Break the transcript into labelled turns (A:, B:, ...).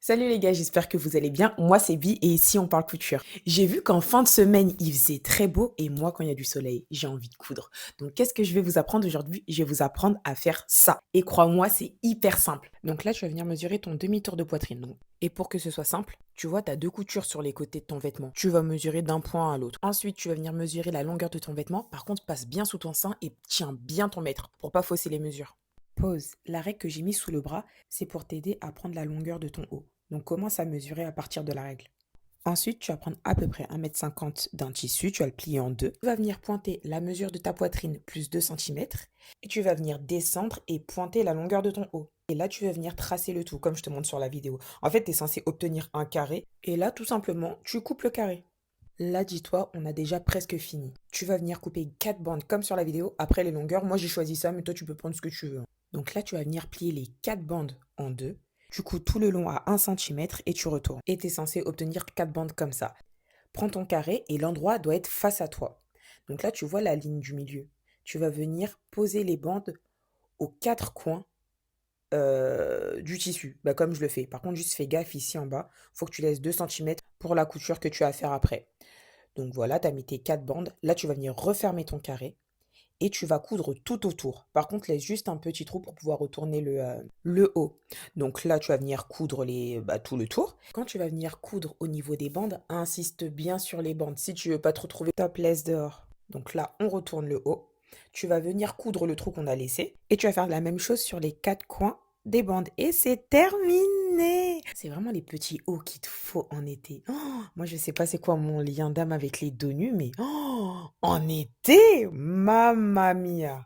A: Salut les gars, j'espère que vous allez bien. Moi c'est Bi et ici on parle couture. J'ai vu qu'en fin de semaine il faisait très beau et moi quand il y a du soleil j'ai envie de coudre. Donc qu'est-ce que je vais vous apprendre aujourd'hui? Je vais vous apprendre à faire ça. Et crois-moi c'est hyper simple. Donc là tu vas venir mesurer ton demi-tour de poitrine. Et pour que ce soit simple, tu vois tu as deux coutures sur les côtés de ton vêtement. Tu vas mesurer d'un point à l'autre. Ensuite tu vas venir mesurer la longueur de ton vêtement. Par contre passe bien sous ton sein et tiens bien ton mètre pour pas fausser les mesures. Pause. La règle que j'ai mise sous le bras, c'est pour t'aider à prendre la longueur de ton haut. Donc commence à mesurer à partir de la règle. Ensuite, tu vas prendre à peu près 1,50 m d'un tissu, tu vas le plier en deux. Tu vas venir pointer la mesure de ta poitrine plus 2 cm et tu vas venir descendre et pointer la longueur de ton haut. Et là, tu vas venir tracer le tout, comme je te montre sur la vidéo. En fait, tu es censé obtenir un carré et là, tout simplement, tu coupes le carré. Là, dis-toi, on a déjà presque fini. Tu vas venir couper 4 bandes comme sur la vidéo. Après les longueurs, moi j'ai choisi ça, mais toi tu peux prendre ce que tu veux. Donc là, tu vas venir plier les 4 bandes en deux. Tu couds tout le long à 1 cm et tu retournes. Et tu es censé obtenir 4 bandes comme ça. Prends ton carré et l'endroit doit être face à toi. Donc là, tu vois la ligne du milieu. Tu vas venir poser les bandes aux 4 coins du tissu, comme je le fais. Par contre, juste fais gaffe ici en bas. Faut que tu laisses 2 cm pour la couture que tu as à faire après. Donc voilà, tu as mis tes 4 bandes. Là, tu vas venir refermer ton carré et tu vas coudre tout autour. Par contre, laisse juste un petit trou pour pouvoir retourner le haut. Donc là, tu vas venir coudre tout le tour. Quand tu vas venir coudre au niveau des bandes, insiste bien sur les bandes si tu veux pas te retrouver ta place dehors. Donc là, on retourne le haut. Tu vas venir coudre le trou qu'on a laissé et tu vas faire la même chose sur les 4 coins des bandes. Et c'est terminé! C'est vraiment les petits hauts qu'il te faut en été. Oh, moi, je sais pas c'est quoi mon lien d'âme avec les dos nus, mais en été, mamma mia!